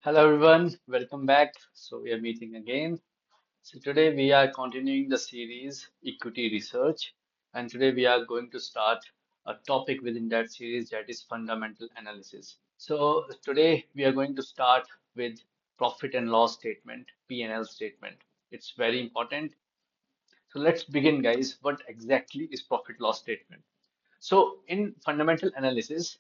Hello everyone, welcome back. So we are meeting again. So today we are continuing the series Equity Research, and today we are going to start a topic within that series, that is fundamental analysis. So today we are going to start with profit and loss statement, P&L statement. It's very important. So let's begin, guys. What exactly is profit loss statement? So in fundamental analysis,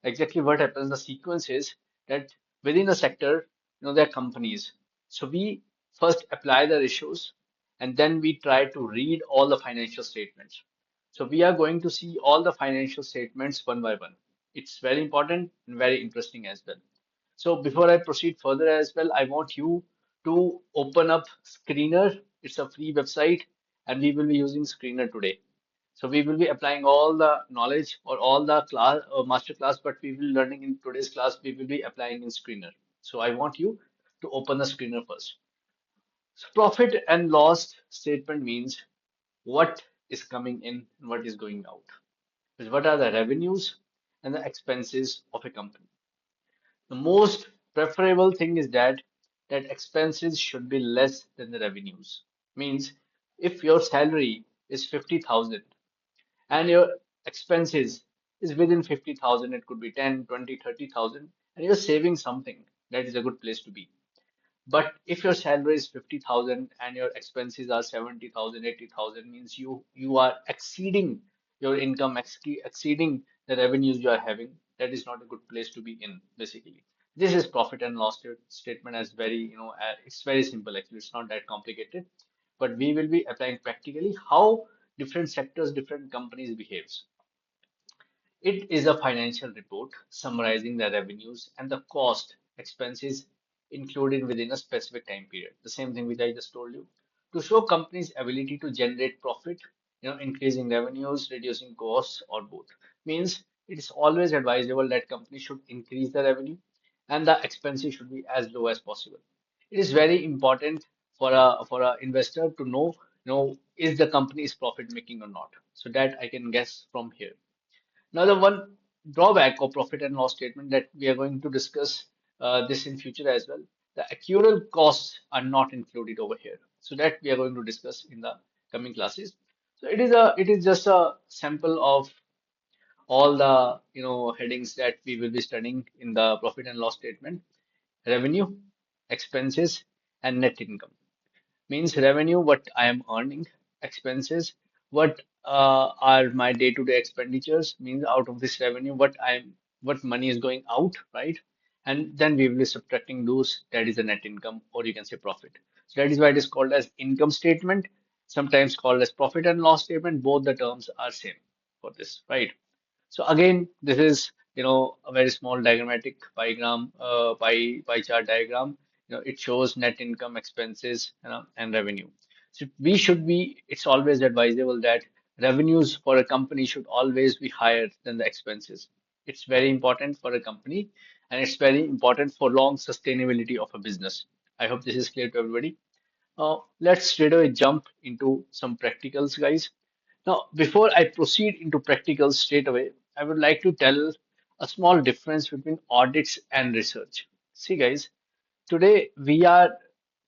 exactly what happens, the sequence is that within a sector, there are companies. So we first apply the ratios and then we try to read all the financial statements. So we are going to see all the financial statements one by one. It's very important and very interesting as well. So before I proceed further as well, I want you to open up Screener. It's a free website and we will be using Screener today. So we will be applying all the knowledge or all the class or master class, but we will be learning in today's class, we will be applying in Screener. So I want you to open the Screener first. So profit and loss statement means what is coming in and what is going out. What are the revenues and the expenses of a company? The most preferable thing is that expenses should be less than the revenues. Means if your salary is 50,000 and your expenses is within 50,000, it could be 10, 20, 30,000, and you're saving something, that is a good place to be. But if your salary is 50,000 and your expenses are 70,000, 80,000, means you are exceeding your income, exceeding the revenues you are having. That is not a good place to be in, basically. This is profit and loss statement as very, it's very simple actually. It's not that complicated. But we will be applying practically how different sectors, different companies behaves. It is a financial report summarizing the revenues and the cost expenses included within a specific time period. The same thing which I just told you. To show companies' ability to generate profit, increasing revenues, reducing costs, or both. Means it is always advisable that companies should increase the revenue and the expenses should be as low as possible. It is very important for a investor to know, is the company is profit making or not. So that I can guess from here. Now, the one drawback of profit and loss statement that we are going to discuss this in future as well, the actual costs are not included over here. So that we are going to discuss in the coming classes. So it is just a sample of all the headings that we will be studying in the profit and loss statement: revenue, expenses, and net income. Means revenue, what I am earning; expenses, what are my day-to-day expenditures; means out of this revenue, what money is going out, right? And then we will be subtracting those, that is the net income, or you can say profit. So that is why it is called as income statement, sometimes called as profit and loss statement. Both the terms are same for this, right? So again, this is a very small diagrammatic pie chart diagram. It shows net income, expenses, and revenue. So we should be. It's always advisable that revenues for a company should always be higher than the expenses. It's very important for a company, and it's very important for long sustainability of a business. I hope this is clear to everybody. Let's straight away jump into some practicals, guys. Now, before I proceed into practicals straight away, I would like to tell a small difference between audits and research. See, guys, today we are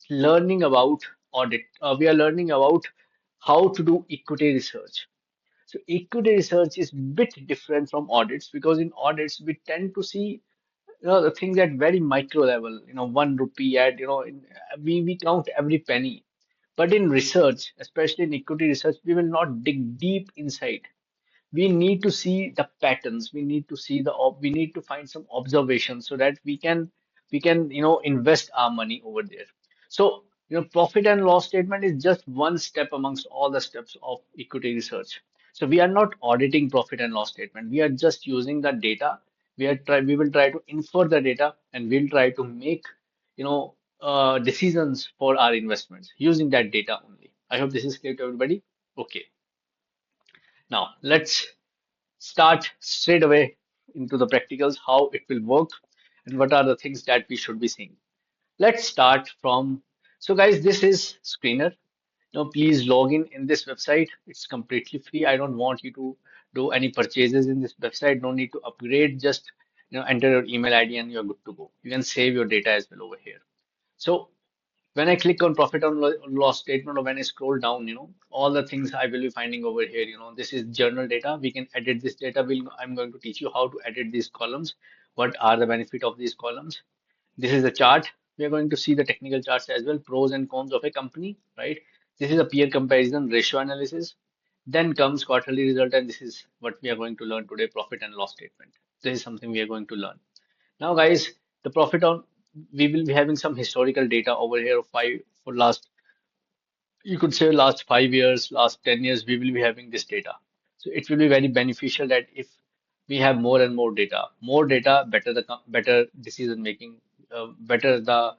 learning about audit. We are learning about how to do equity research. So equity research is bit different from audits because in audits we tend to see the things at very micro level. 1 rupee at we count every penny. But in research, especially in equity research, we will not dig deep inside. We need to see the patterns. We need to see we need to find some observations so that we can invest our money over there. So profit and loss statement is just one step amongst all the steps of equity research. So we are not auditing profit and loss statement. We are just using the data. We will try to infer the data and we'll try to make decisions for our investments using that data only. I hope this is clear to everybody. Okay, now let's start straight away into the practicals, how it will work and what are the things that we should be seeing. Let's start from, so guys, this is Screener. Please log in this website. It's completely free. I don't want you to do any purchases in this website. No need to upgrade. Just enter your email ID and you're good to go. You can save your data as well over here. So when I click on profit or loss statement, or when I scroll down, all the things I will be finding over here, this is journal data. We can edit this data. I'm going to teach you how to edit these columns. What are the benefit of these columns? This is the chart. We are going to see the technical charts as well, pros and cons of a company, right? This is a peer comparison ratio analysis. Then comes quarterly result, and this is what we are going to learn today, profit and loss statement. This is something we are going to learn. Now, guys, the profit on we will be having some historical data over here for last, you could say, last 5 years, last 10 years, we will be having this data. So it will be very beneficial that if we have more data, better better decision making, better the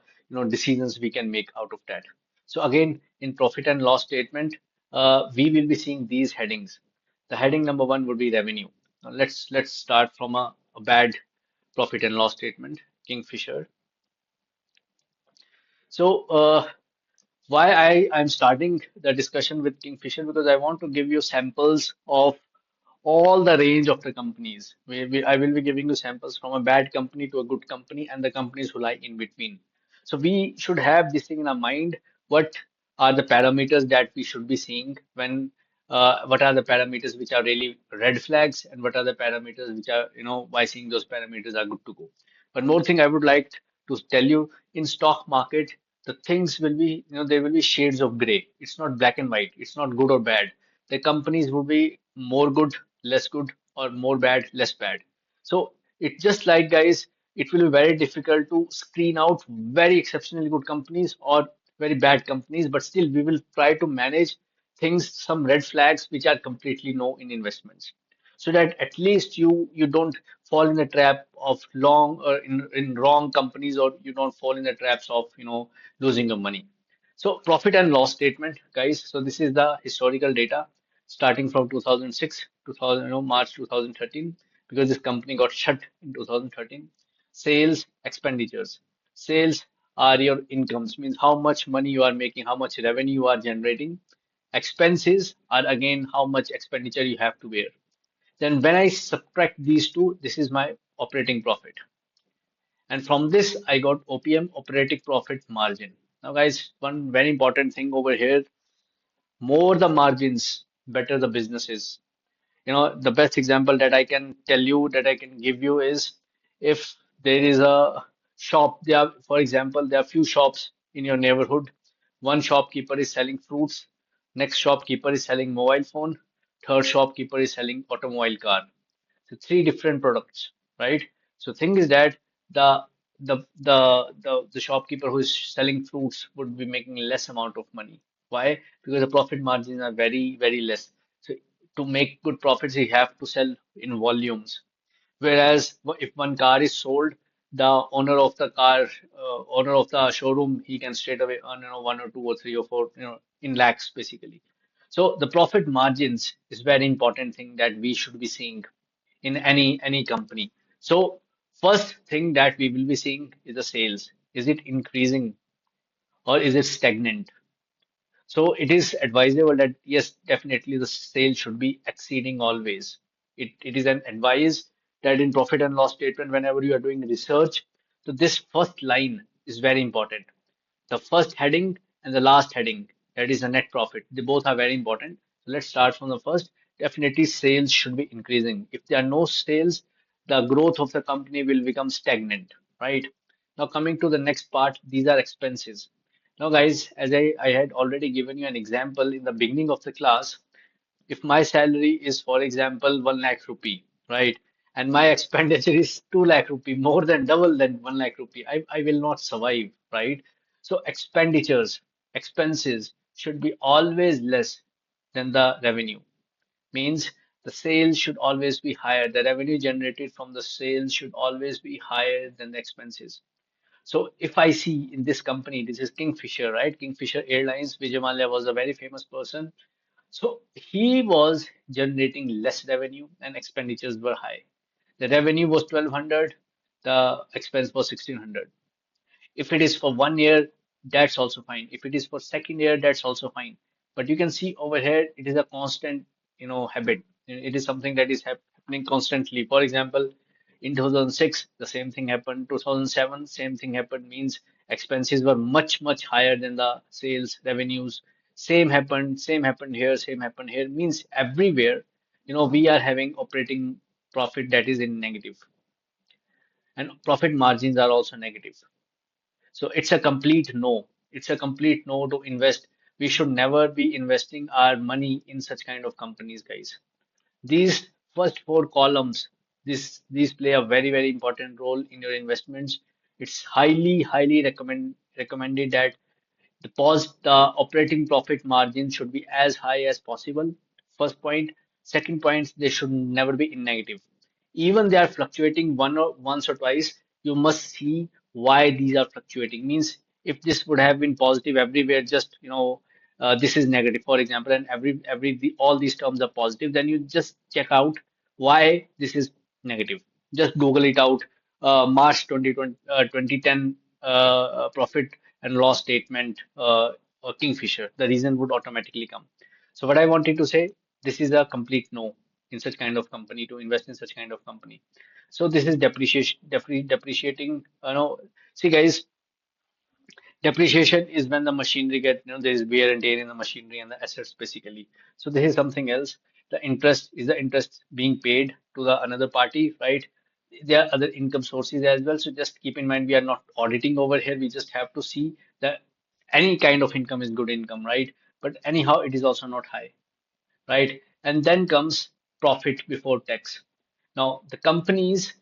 decisions we can make out of that. So again, in profit and loss statement, we will be seeing these headings. The heading number one would be revenue. Now let's start from a bad profit and loss statement, Kingfisher. So why I'm starting the discussion with Kingfisher, because I want to give you samples of all the range of the companies. I will be giving you samples from a bad company to a good company and the companies who lie in between. So we should have this thing in our mind. What are the parameters that we should be seeing when, what are the parameters which are really red flags, and what are the parameters which are, by seeing those parameters are good to go. One more thing I would like to tell you, in stock market, the things will be, there will be shades of gray. It's not black and white. It's not good or bad. The companies would be more good, less good, or more bad, less bad. So it just like, guys, it will be very difficult to screen out very exceptionally good companies or very bad companies, but still we will try to manage things, some red flags which are completely no in investments, so that at least you don't fall in the trap of long or in wrong companies, or you don't fall in the traps of losing your money. So profit and loss statement, guys. So this is the historical data starting from 2006, 2000, March 2013, because this company got shut in 2013. Sales, expenditures. Sales are your incomes, means how much money you are making, how much revenue you are generating. Expenses are again how much expenditure you have to bear. Then when I subtract these two, this is my operating profit. And from this, I got OPM, operating profit margin. Now, guys, one very important thing over here, more the margins, better the business is. The best example that I can tell you, that I can give you is, if there is a shop, for example, there are few shops in your neighborhood. One shopkeeper is selling fruits, next shopkeeper is selling mobile phone, third shopkeeper is selling automobile car. So three different products, right? So thing is that the the shopkeeper who is selling fruits would be making less amount of money. Why? Because the profit margins are very less. So to make good profits, you have to sell in volumes. Whereas if one car is sold, the owner of the showroom, he can straight away earn, one or two or three or four, in lakhs basically. So the profit margins is very important thing that we should be seeing in any company. So first thing that we will be seeing is the sales. Is it increasing or is it stagnant? So it is advisable that yes, definitely the sale should be exceeding always. It is an advice that in profit and loss statement, whenever you are doing research, so this first line is very important. The first heading and the last heading, that is the net profit. They both are very important. So let's start from the first. Definitely sales should be increasing. If there are no sales, the growth of the company will become stagnant, right? Now coming to the next part, these are expenses. Now guys, as I had already given you an example in the beginning of the class, if my salary is, for example, 1 lakh rupee, right, and my expenditure is 2 lakh rupee, more than double than 1 lakh rupee, I will not survive, right? So expenses should be always less than the revenue. Means the sales should always be higher. The revenue generated from the sales should always be higher than the expenses. So if I see in this company, this is Kingfisher, right? Kingfisher Airlines, Vijay Mallya was a very famous person. So he was generating less revenue and expenditures were high. The revenue was 1200, the expense was 1600. If it is for 1 year, that's also fine. If it is for second year, that's also fine. But you can see over here, it is a constant, habit. It is something that is happening constantly. For example, In 2006, the same thing happened. 2007, same thing happened. Means expenses were much, much higher than the sales revenues. Same happened here, same happened here. Means everywhere, we are having operating profit that is in negative, and profit margins are also negative. So it's a complete no. It's a complete no to invest. We should never be investing our money in such kind of companies, guys. These first four columns, these play a very, very important role in your investments. It's highly, highly recommended that the operating profit margin should be as high as possible. First point. Second point, they should never be in negative. Even they are fluctuating once or twice, you must see why these are fluctuating. Means if this would have been positive everywhere, just this is negative, for example, and all these terms are positive, then you just check out why this is negative. Just Google it out. March 2020, 2010 profit and loss statement, Kingfisher. The reason would automatically come. So what I wanted to say, this is a complete no in such kind of company, to invest in such kind of company. So this is depreciating. See guys, depreciation is when the machinery there is wear and tear in the machinery and the assets basically. So this is something else. The interest is the interest being paid to the another party, right? There are other income sources as well. So just keep in mind, we are not auditing over here. We just have to see that any kind of income is good income, right? But anyhow, it is also not high, right? And then comes profit before tax. Now, the companies,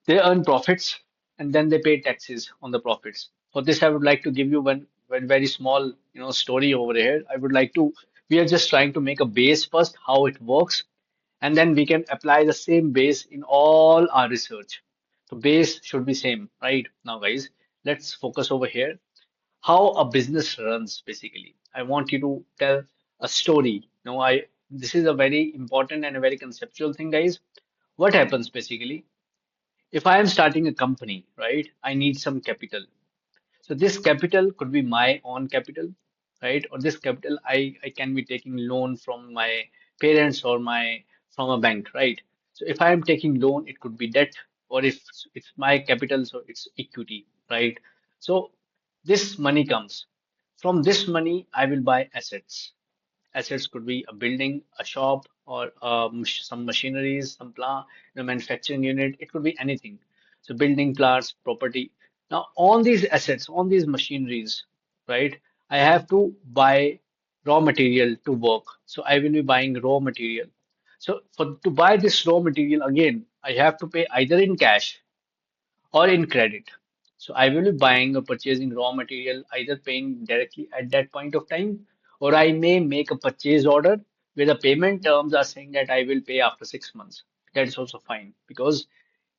they earn profits and then they pay taxes on the profits. For this, I would like to give you one very small, story over here. We are just trying to make a base first, how it works, and then we can apply the same base in all our research. The base should be same, right? Now, guys, let's focus over here. How a business runs, basically. I want you to tell a story. This is a very important and a very conceptual thing, guys. What happens basically? If I am starting a company, right, I need some capital. So this capital could be my own capital, right? Or this capital I can be taking loan from my parents or my from a bank, right? So if I am taking loan, it could be debt, or if it's my capital, so it's equity, right? So this money comes. From this money, I will buy assets. Assets could be a building, a shop, or some machineries, some plant, manufacturing unit. It could be anything. So building, plants, property. Now, on these assets, on these machineries, right? I have to buy raw material to work. So I will be buying raw material. So for to buy this raw material again, I have to pay either in cash or in credit. So I will be buying or purchasing raw material, either paying directly at that point of time, or I may make a purchase order where the payment terms are saying that I will pay after 6 months. That is also fine, because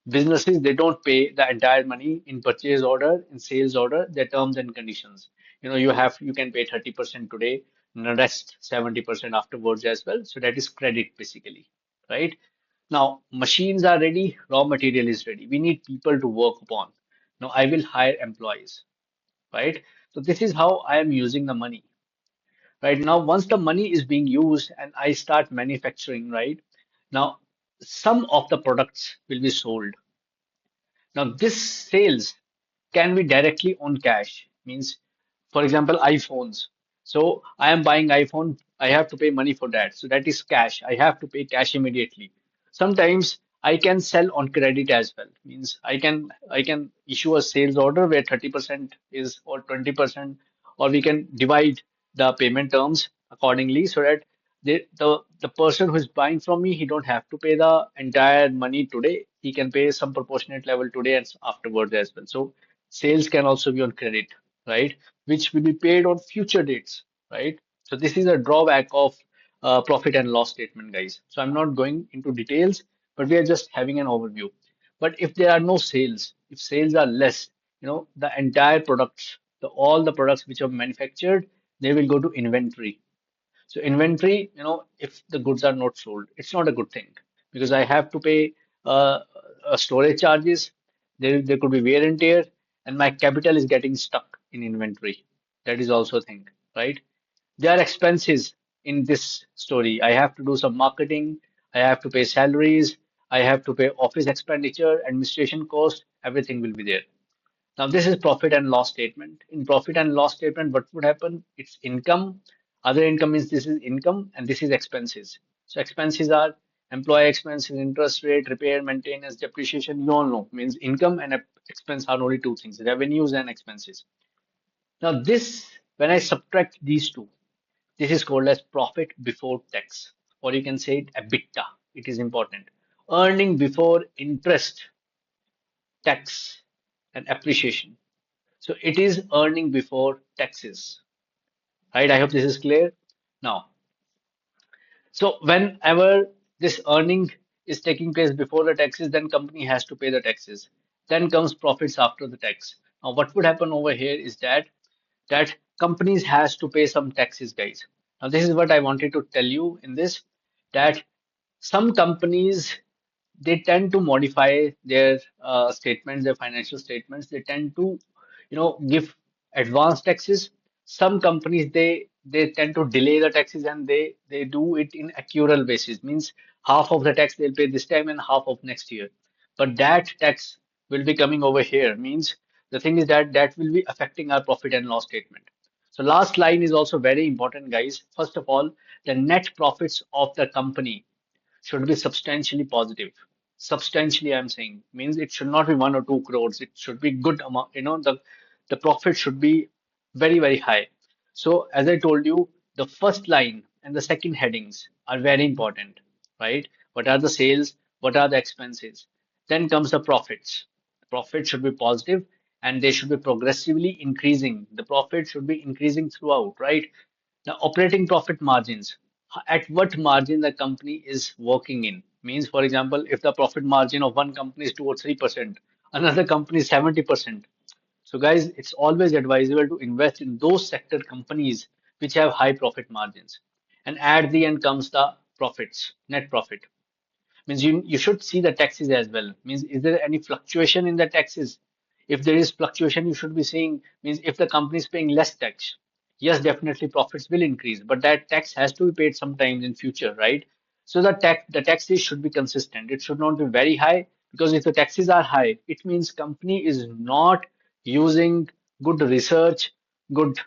businesses, they don't pay the entire money in purchase order, in sales order, their terms and conditions. You can pay 30% today, and the rest 70% afterwards as well. So that is credit basically, right? Now, machines are ready, raw material is ready. We need people to work upon. Now, I will hire employees, right? So this is how I am using the money, right? Now, once the money is being used and I start manufacturing, right? Now, some of the products will be sold. Now, this sales can be directly on cash. Means, for example, iPhones. So I am buying iPhone. I have to pay money for that. So that is cash. I have to pay cash immediately. Sometimes I can sell on credit as well. Means I can issue a sales order where 30% is or 20%, or we can divide the payment terms accordingly, so that the person who is buying from me, he don't have to pay the entire money today. He can pay some proportionate level today and afterwards as well. So sales can also be on credit, right? Which will be paid on future dates, right? So this is a drawback of profit and loss statement, guys. So I'm not going into details, but we are just having an overview. But if there are no sales, if sales are less, the entire products, all the products which are manufactured, they will go to inventory. So inventory, if the goods are not sold, it's not a good thing, because I have to pay storage charges. There could be wear and tear, and my capital is getting stuck in inventory. That is also a thing, right? There are expenses in this story. I have to do some marketing. I have to pay salaries. I have to pay office expenditure, administration cost, everything will be there. Now, this is profit and loss statement. In profit and loss statement, what would happen? It's income. Other income means this is income and this is expenses. So expenses are employee expenses, interest rate, repair, maintenance, depreciation. You all know means income and expense are only two things, revenues and expenses. Now this, when I subtract these two, this is called as profit before tax, or you can say it EBITDA. It is important. Earning before interest, tax, and appreciation. So it is earning before taxes, right? I hope this is clear. Now, so whenever this earning is taking place before the taxes, then company has to pay the taxes. Then comes profits after the tax. Now, what would happen over here is that companies has to pay some taxes, guys. Now, this is what I wanted to tell you in this, that some companies, they tend to modify their statements, their financial statements. They tend to, give advanced taxes. Some companies, they tend to delay the taxes and they do it in accrual basis. Means half of the tax they'll pay this time and half of next year. But that tax will be coming over here. Means the thing is that that will be affecting our profit and loss statement. So last line is also very important, guys. First of all, the net profits of the company should be substantially positive. Substantially, I'm saying, means it should not be 1 or 2 crores. It should be good amount. The profit should be very, very high. So as I told you, the first line and the second headings are very important, right? What are the sales? What are the expenses? Then comes the profits. The profit should be positive and they should be progressively increasing. The profit should be increasing throughout, right? The operating profit margins, at what margin the company is working in. Means, for example, if the profit margin of one company is 2 or 3%, another company is 70%. So, guys, it's always advisable to invest in those sector companies which have high profit margins. And at the end comes the profits, net profit. Means you should see the taxes as well. Means is there any fluctuation in the taxes? If there is fluctuation, you should be seeing, means if the company is paying less tax, yes, definitely profits will increase, but that tax has to be paid sometimes in future, right? So the taxes should be consistent. It should not be very high, because if the taxes are high, it means company is not using good research, good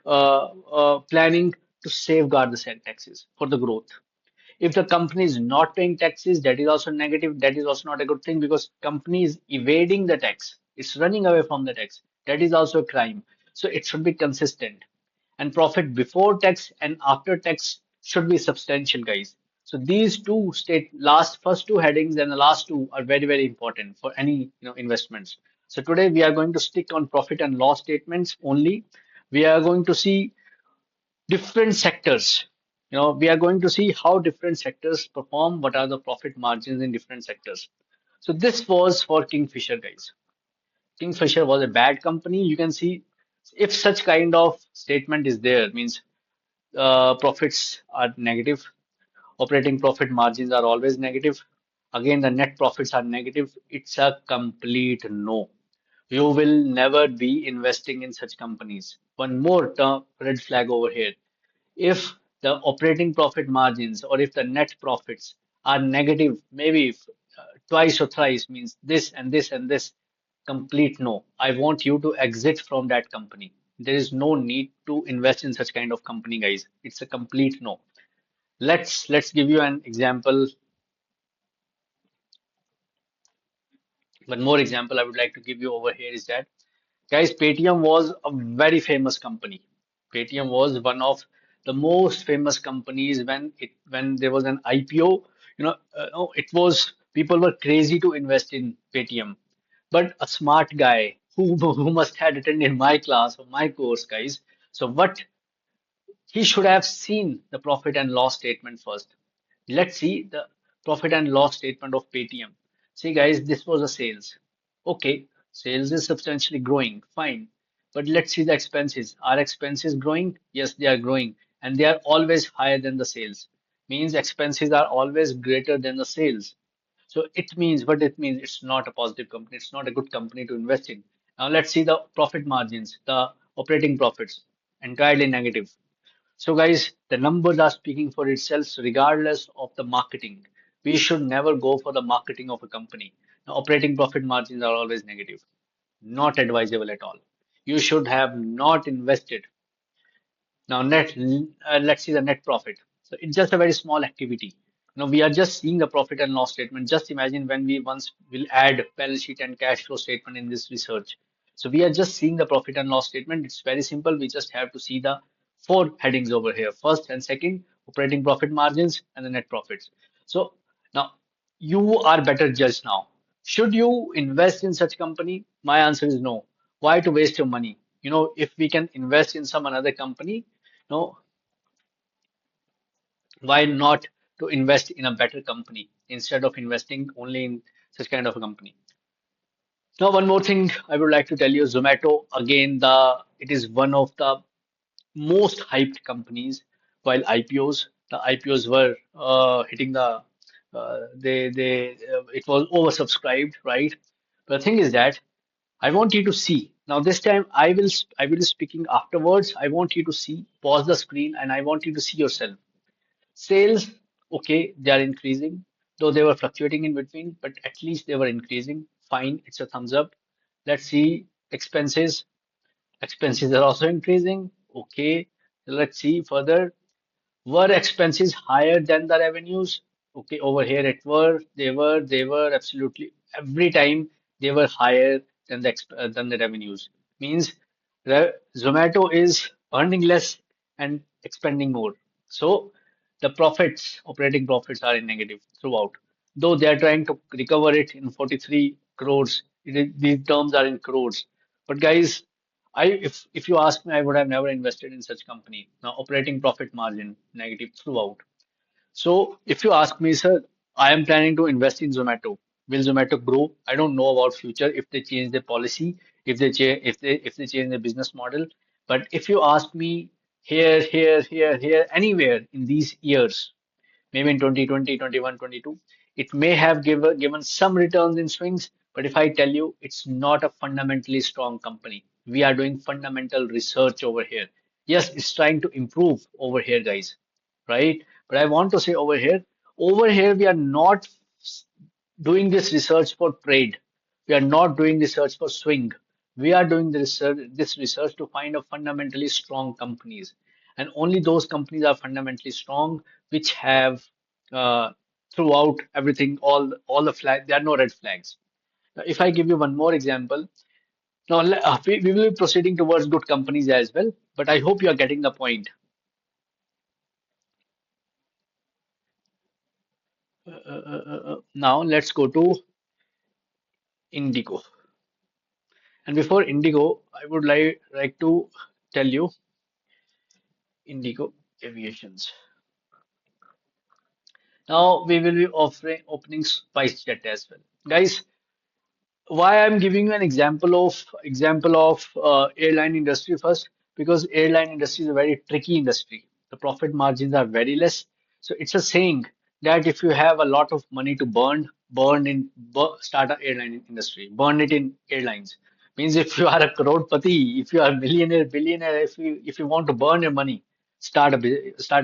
planning to safeguard the said taxes for the growth. If the company is not paying taxes, that is also negative. That is also not a good thing, because company is evading the tax. It's running away from the tax. That is also a crime. So it should be consistent. And profit before tax and after tax should be substantial, guys. So these two state last first two headings and the last two are very, very important for any investments. So today we are going to stick on profit and loss statements only. We are going to see different sectors. We are going to see how different sectors perform, what are the profit margins in different sectors. So this was for Kingfisher, guys. Kingfisher was a bad company. You can see, if such kind of statement is there, means profits are negative, operating profit margins are always negative. Again, the net profits are negative. It's a complete no. You will never be investing in such companies. One more term, red flag over here. If the operating profit margins or if the net profits are negative, maybe twice or thrice, means this and this and this, complete no. I want you to exit from that company. There is no need to invest in such kind of company, guys. It's a complete no. Let's give you an example. One more example I would like to give you over here is that, guys, Paytm was a very famous company. Paytm was one of the most famous companies when there was an IPO. It was, people were crazy to invest in Paytm. But a smart guy who must have attended my class or my course, guys. So what he should have seen the profit and loss statement first. Let's see the profit and loss statement of Paytm. See, guys, this was a sales. Okay, sales is substantially growing, fine. But let's see the expenses. Are expenses growing? Yes, they are growing, and they are always higher than the sales. Means expenses are always greater than the sales. So it means what it means. It's not a positive company. It's not a good company to invest in. Now let's see the profit margins, the operating profits, entirely negative. So, guys, the numbers are speaking for itself regardless of the marketing. We should never go for the marketing of a company. Now, operating profit margins are always negative, not advisable at all. You should have not invested. Now, let's see the net profit. So it's just a very small activity. Now we are just seeing the profit and loss statement. Just imagine when we once will add balance sheet and cash flow statement in this research. So we are just seeing the profit and loss statement. It's very simple. We just have to see the four headings over here. First and second, operating profit margins and the net profits. So now you are better judged now. Should you invest in such company? My answer is no. Why to waste your money? If we can invest in some another company, no, why not to invest in a better company instead of investing only in such kind of a company? Now, one more thing I would like to tell you, Zomato, again, it is one of the most hyped companies while IPOs. The IPOs were hitting it was oversubscribed, right? But the thing is that I want you to see. Now, this time I will be speaking afterwards. I want you to see, pause the screen, and I want you to see yourself. Sales, okay, they are increasing, though they were fluctuating in between, but at least they were increasing. Fine, it's a thumbs up. Let's see expenses. Expenses are also increasing. Okay, let's see further. Were expenses higher than the revenues? Okay, over here they were absolutely every time they were higher than the revenues. Means Zomato is earning less and expending more. So the operating profits are in negative throughout. Though they are trying to recover it in 43 crores, these terms are in crores. But guys, if you ask me, I would have never invested in such company. Now, operating profit margin negative throughout. So if you ask me, sir, I am planning to invest in Zomato. Will Zomato grow? I don't know about future if they change their policy, if they change their business model. But if you ask me here, anywhere in these years, maybe in 2020, 21, 22. It may have given some returns in swings, but if I tell you it's not a fundamentally strong company, we are doing fundamental research over here. Yes, it's trying to improve over here, guys, right? But I want to say over here, we are not doing this research for trade. We are not doing research for swing. We are doing this research to find a fundamentally strong companies, and only those companies are fundamentally strong which have uh, throughout everything all the flag. There are no red flags. Now, if I give you one more example, now we will be proceeding towards good companies as well. But I hope you are getting the point. Now let's go to Indigo. And before Indigo, I would like to tell you Indigo Aviations. Now we will be offering opening SpiceJet as well. Guys, why I'm giving you an example of airline industry first, because airline industry is a very tricky industry. The profit margins are very less. So it's a saying that if you have a lot of money to start an airline industry, burn it in airlines. Means if you are a crorepati, if you are a millionaire, billionaire, if you want to burn your money, start a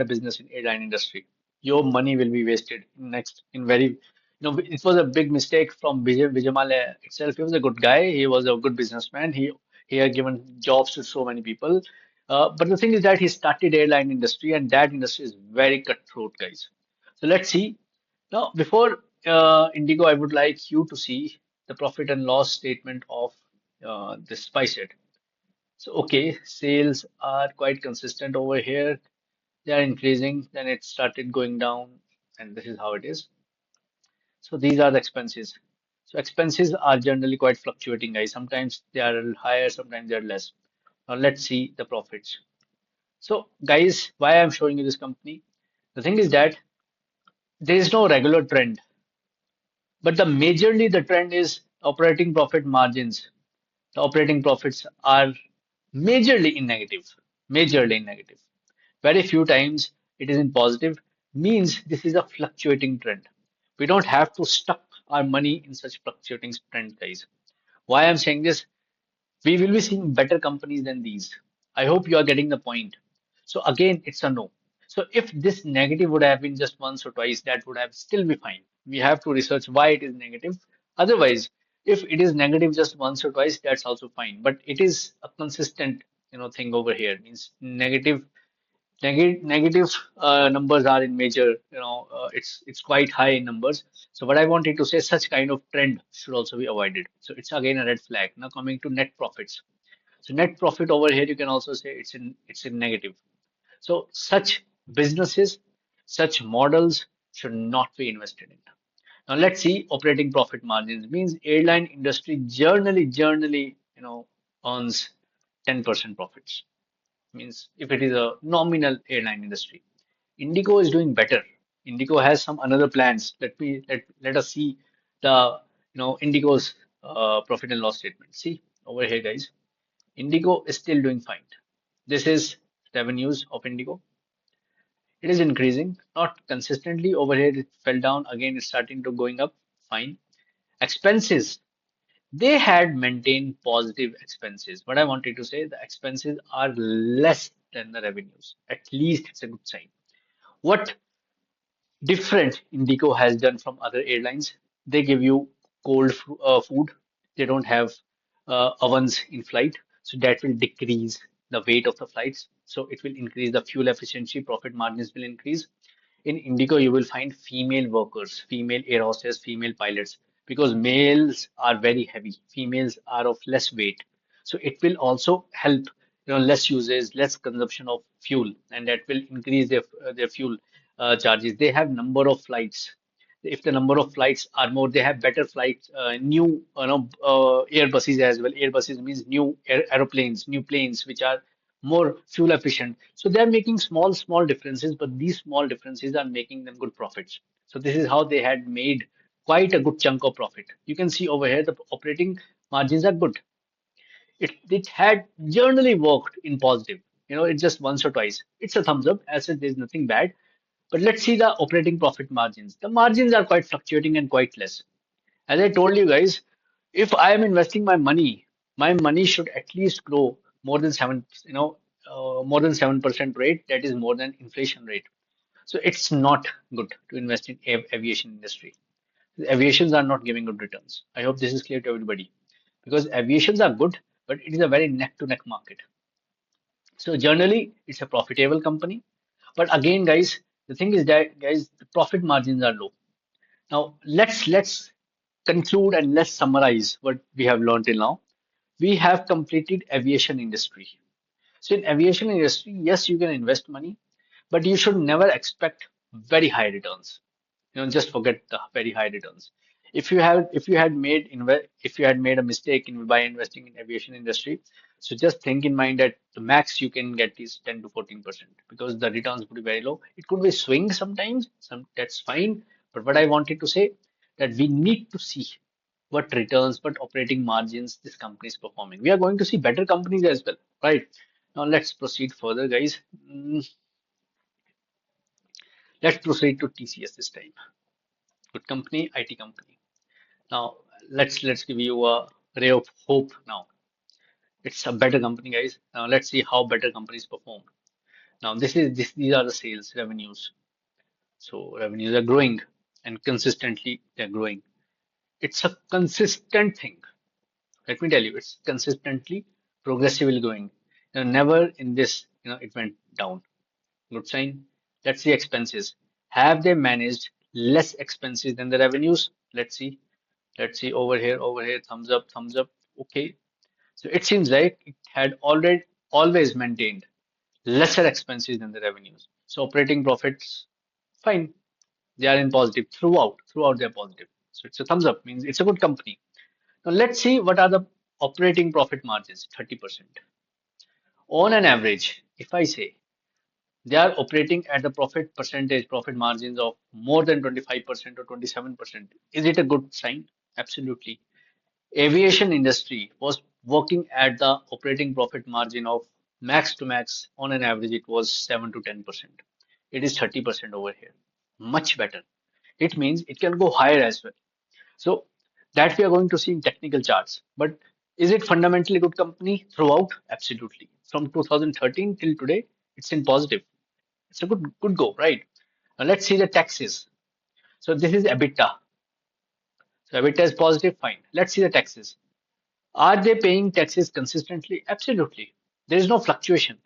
business in airline industry. Your money will be wasted in very it was a big mistake from Vijay itself. He was a good guy. He was a good businessman. He had given jobs to so many people. But the thing is that he started airline industry, and that industry is very cutthroat, guys. So let's see. Now, before Indigo, I would like you to see the profit and loss statement of this SpiceJet. So, okay, sales are quite consistent over here. They are increasing. Then it started going down, and this is how it is. So these are the expenses. So expenses are generally quite fluctuating, guys. Sometimes they are higher, sometimes they are less. Now let's see the profits. So guys, why I'm showing you this company? The thing is that there is no regular trend, but the trend is operating profit margins. The operating profits are majorly in negative, majorly in negative. Very few times it is in positive, means this is a fluctuating trend. We don't have to stuck our money in such fluctuating trend, guys. Why I'm saying this, we will be seeing better companies than these. I hope you are getting the point. So again, it's a no. So if this negative would have been just once or twice, that would have still be fine. We have to research why it is negative. Otherwise, if it is negative just once or twice, that's also fine. But it is a consistent, thing over here. Means negative numbers are in major, it's quite high in numbers. So what I wanted to say, such kind of trend should also be avoided. So it's again a red flag. Now coming to net profits. So net profit over here, you can also say it's in negative. So such businesses, such models should not be invested in. Now let's see operating profit margins. Means airline industry generally, earns 10% profits. Means if it is a nominal airline industry. Indigo is doing better. Indigo has some another plans. Let us see the Indigo's profit and loss statement. See over here, guys. Indigo is still doing fine. This is revenues of Indigo. It is increasing, not consistently. Over here, it fell down. Again, it's starting to going up. Fine. Expenses. They had maintained positive expenses. What I wanted to say, the expenses are less than the revenues. At least it's a good sign. What different Indigo has done from other airlines? They give you cold food. They don't have ovens in flight, so that will decrease the weight of the flights. So it will increase the fuel efficiency. Profit margins will increase. In Indigo, you will find female workers, female air hostess, female pilots, because males are very heavy, females are of less weight. So it will also help, less usage, less consumption of fuel, and that will increase their fuel charges. They have number of flights. If the number of flights are more, they have better flights, new, Airbuses as well. Airbuses means new aeroplanes, new planes, which are more fuel efficient. So they are making small differences, but these small differences are making them good profits. So this is how they had made quite a good chunk of profit. You can see over here the operating margins are good. It had generally worked in positive. It's just once or twice. It's a thumbs up. As said, there's nothing bad. But let's see the operating profit margins. The margins are quite fluctuating and quite less. As I told you guys, if I am investing my money should at least grow more than more than 7% rate. That is more than inflation rate. So it's not good to invest in aviation industry. The aviations are not giving good returns. I hope this is clear to everybody, because aviations are good, but it is a very neck to neck market. So generally, it's a profitable company. But again, guys, the thing is that guys, the profit margins are low. Now let's conclude and let's summarize what we have learned till now. We have completed aviation industry. So in aviation industry, yes, you can invest money, but you should never expect very high returns. Just forget the very high returns. If you had made a mistake by investing in aviation industry, so just think in mind that the max you can get is 10 to 14%, because the returns would be very low. It could be swing sometimes, that's fine. But what I wanted to say, that we need to see what returns, what operating margins this company is performing. We are going to see better companies as well, right? Now let's proceed further, guys. Let's proceed to TCS this time. Good company, IT company. Now let's give you a ray of hope now. It's a better company, guys. Now let's see how better companies perform. Now these are the sales revenues. So revenues are growing and consistently they're growing. It's a consistent thing. Let me tell you, it's consistently progressively going. Never in this, it went down. Good sign. Let's see expenses. Have they managed less expenses than the revenues? Let's see. Let's see over here, thumbs up, thumbs up. Okay. So it seems like it had already always maintained lesser expenses than the revenues. So operating profits, fine. They are in positive throughout. Throughout they're positive. So it's a thumbs up, means it's a good company. Now let's see what are the operating profit margins, 30%. On an average, if I say they are operating at the profit margins of more than 25% or 27%, is it a good sign? Absolutely. Aviation industry was working at the operating profit margin of max to max. On an average, it was 7 to 10%. It is 30% over here. Much better. It means it can go higher as well. So that we are going to see in technical charts. But is it fundamentally good company throughout? Absolutely. From 2013 till today, it's in positive. It's a good go, right? Now let's see the taxes. So this is EBITDA. So EBITDA is positive, fine. Let's see the taxes. Are they paying taxes consistently? Absolutely. There is no fluctuation.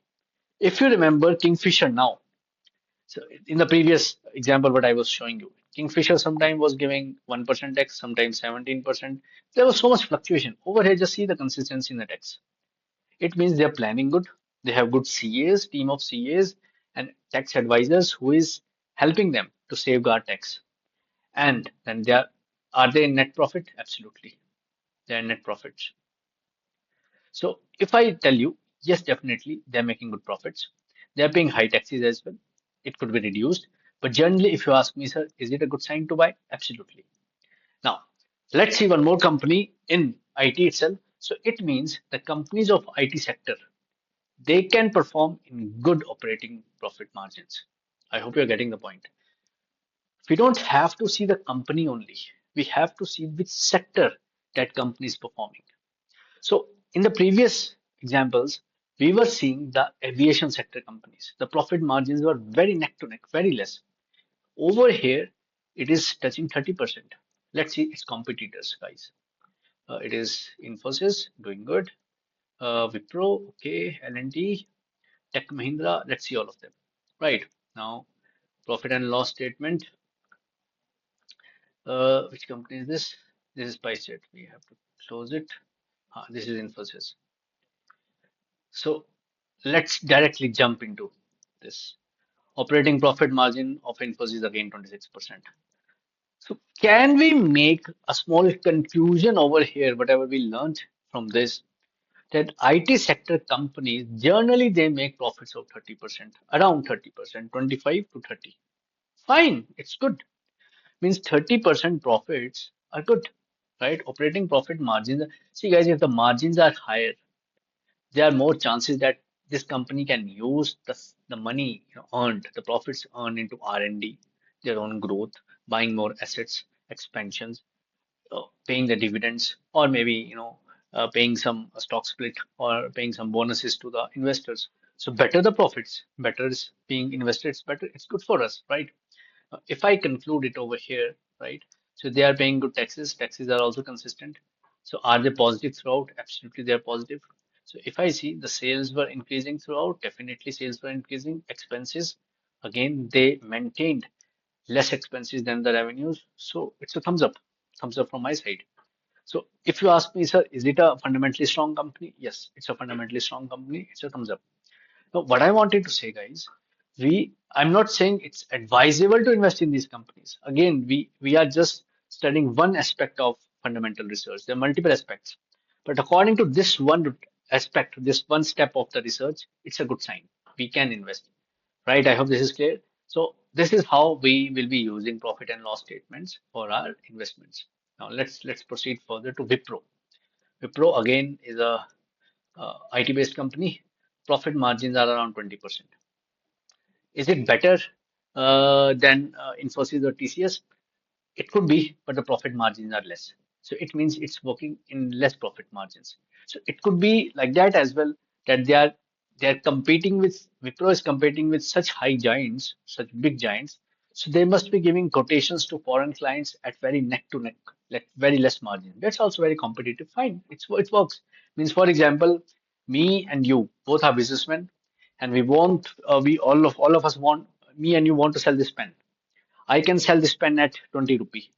If you remember Kingfisher now, so in the previous example, what I was showing you, Kingfisher sometimes was giving 1% tax, sometimes 17%. There was so much fluctuation. Over here, just see the consistency in the tax. It means they're planning good. They have good CAs, team of CAs and tax advisors who is helping them to safeguard tax. And then are they in net profit? Absolutely. They're in net profits. So if I tell you, yes, definitely, they're making good profits. They're paying high taxes as well. It could be reduced. But generally, if you ask me, sir, is it a good sign to buy? Absolutely. Now, let's see one more company in IT itself. So it means the companies of IT sector, they can perform in good operating profit margins. I hope you're getting the point. We don't have to see the company only. We have to see which sector that company is performing. So in the previous examples, we were seeing the aviation sector companies. The profit margins were very neck to neck, very less. Over here, it is touching 30%. Let's see its competitors, guys. It is Infosys doing good. Wipro, okay, L&T, Tech Mahindra. Let's see all of them. Right now, profit and loss statement. Which company is this? This is SpiceJet. We have to close it. This is Infosys. So let's directly jump into this. Operating profit margin of Infosys again 26%. So can we make a small conclusion over here, whatever we learned from this, that IT sector companies generally they make profits of 30%, around 30%, 25 to 30. Fine, it's good. Means 30% profits are good, right? Operating profit margins. See guys, if the margins are higher, there are more chances that this company can use the money earned, the profits earned into R&D, their own growth, buying more assets, expansions, paying the dividends, or maybe paying some stock split or paying some bonuses to the investors. So better the profits, better is being invested, it's better, it's good for us, right? If I conclude it over here, right? So they are paying good taxes. Taxes are also consistent. So are they positive throughout? Absolutely, they are positive. So if I see the sales were increasing throughout, definitely sales were increasing. Expenses, again, they maintained less expenses than the revenues. So it's a thumbs up from my side. So if you ask me, sir, is it a fundamentally strong company? Yes, it's a fundamentally strong company. It's a thumbs up. Now, what I wanted to say, guys, I'm not saying it's advisable to invest in these companies. Again, we are just studying one aspect of fundamental research. There are multiple aspects, but according to this one aspect, this one step of the research, it's a good sign. We can invest, right? I hope this is clear. So this is how we will be using profit and loss statements for our investments. Now let's proceed further to Wipro. Wipro again is a IT based company. Profit margins are around 20%. Is it better than Infosys or TCS? It could be, but the profit margins are less. So it means it's working in less profit margins. So it could be like that as well, that they are competing with Wipro is competing with such high giants, such big giants. So they must be giving quotations to foreign clients at very neck to neck, like very less margin. That's also very competitive. Fine, it works. Means for example, me and you both are businessmen, and we all of us want me and you want to sell this pen. I can sell this pen at 20 rupee.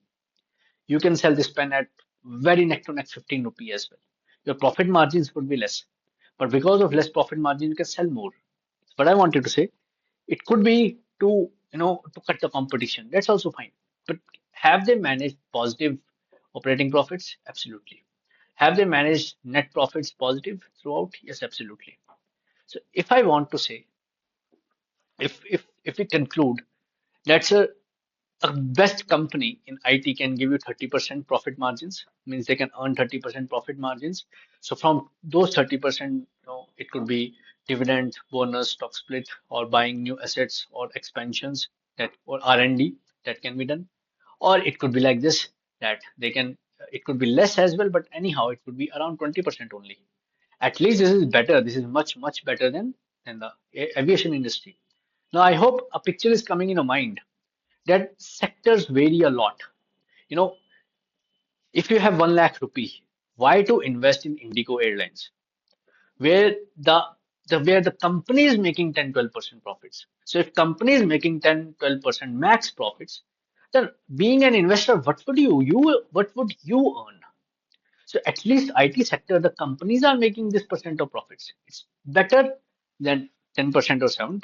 You can sell this pen at very neck to neck 15 rupee as well. Your profit margins would be less, but because of less profit margin, you can sell more. But I wanted to say it could be to cut the competition. That's also fine. But have they managed positive operating profits? Absolutely. Have they managed net profits positive throughout? Yes, absolutely. So if I want to say, if we conclude, that's a best company in IT can give you 30% profit margins, means they can earn 30% profit margins. So from those 30%, it could be dividend, bonus, stock split, or buying new assets or expansions that or R&D that can be done. Or it could be like this, that it could be less as well, but anyhow, it could be around 20% only. At least this is better. This is much, much better than the aviation industry. Now, I hope a picture is coming in your mind that sectors vary a lot. You know, if you have 1 lakh rupee, why to invest in Indigo Airlines, where where the company is making 10-12% profits? So if company is making 10-12% max profits, then being an investor, what would you earn? So at least IT sector, the companies are making this percent of profits. It's better than 10% or 7%.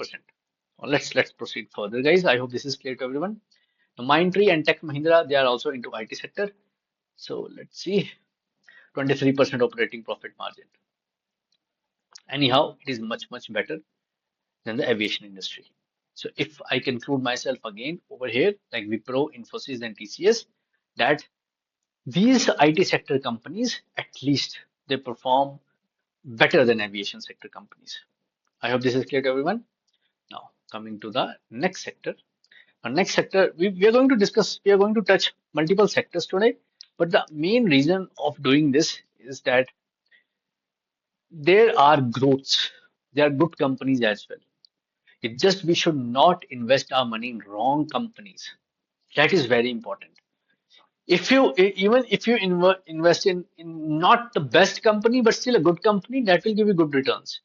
Let's proceed further, guys. I hope this is clear to everyone. The Mindtree and Tech Mahindra, they are also into IT sector. So let's see, 23% operating profit margin. Anyhow, it is much better than the aviation industry. So if I conclude myself again over here, like Wipro, Infosys, and TCS, that these IT sector companies, at least they perform better than aviation sector companies. I hope this is clear to everyone. Now, coming to the next sector. Our next sector, we are going to discuss, we are going to touch multiple sectors today. But the main reason of doing this is that there are growths, there are good companies as well. It's just we should not invest our money in wrong companies. That is very important. If you even if you invest in not the best company but still a good company, that will give you good returns.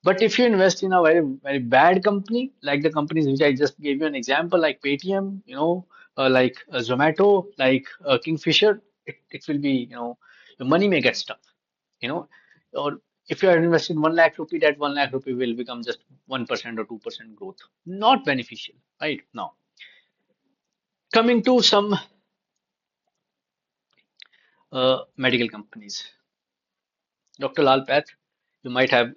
But if you invest in a very bad company, like the companies which I just gave you an example, like Paytm, like Zomato, like Kingfisher, it will be, your money may get stuck, you know, or if you are investing 1 lakh rupee, that 1 lakh rupee will become just 1% or 2% growth. Not beneficial, right? Now, coming to some medical companies. Dr. Lal Path, you might have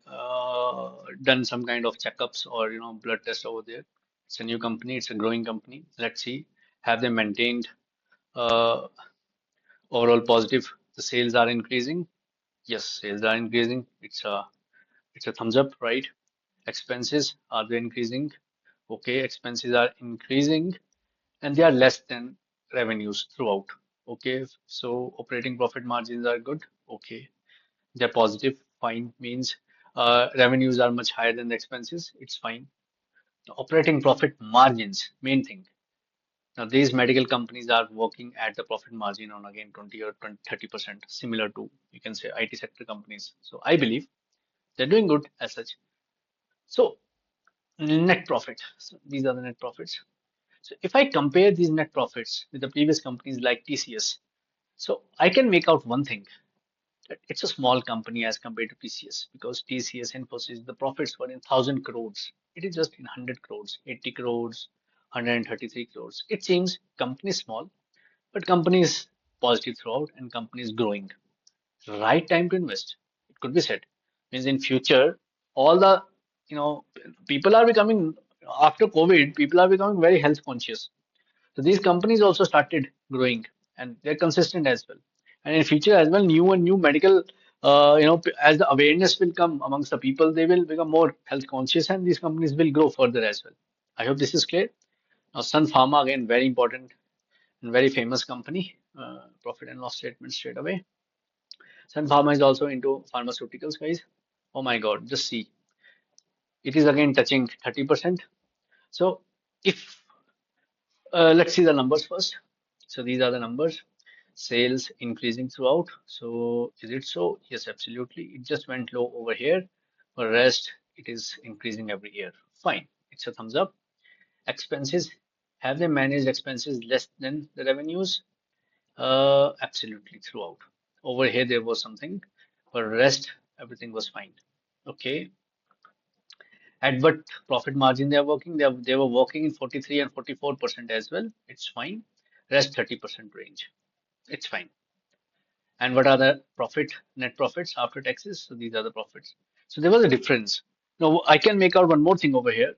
done some kind of checkups or blood test over there. It's a new company, it's a growing company. Let's see, have they maintained uh, overall positive? The sales are increasing. Yes, sales are increasing. It's a thumbs up, right? Expenses, are they increasing? Okay, expenses are increasing and they are less than revenues throughout. Okay, so operating profit margins are good. Okay, they're positive, fine. Means revenues are much higher than the expenses. It's fine. Operating profit margins, main thing. Now, these medical companies are working at the profit margin on again 20 or 20, 30%, similar to you can say IT sector companies. So I believe they're doing good as such. So net profit. So these are the net profits. So if I compare these net profits with the previous companies like TCS, so I can make out one thing. It's a small company as compared to TCS because TCS Infosys, the profits were in 1,000 crores. It is just in 100 crores, 80 crores, 133 crores. It seems company is small, but company is positive throughout and company is growing. Right time to invest. It could be said. Means in future, all the, you know, people are becoming, after COVID, people are becoming very health conscious. So these companies also started growing and they're consistent as well. And in future as well, new and new medical, as the awareness will come amongst the people, they will become more health conscious and these companies will grow further as well. I hope this is clear. Now, Sun Pharma, again, very important and very famous company. Profit and loss statement straight away. Sun Pharma is also into pharmaceuticals, guys. Oh my God, just see. It is again touching 30%. So if let's see the numbers first. So these are the numbers. Sales increasing throughout. So is it so? Yes, absolutely. It just went low over here. For rest, it is increasing every year. Fine. It's a thumbs up. Expenses. Have they managed expenses less than the revenues? Absolutely throughout. Over here there was something. For rest, everything was fine. Okay. At what profit margin they are working? They were working in 43 and 44% as well. It's fine. Rest 30% range. It's fine. And what are the net profits after taxes? So these are the profits. So there was a difference. Now I can make out one more thing over here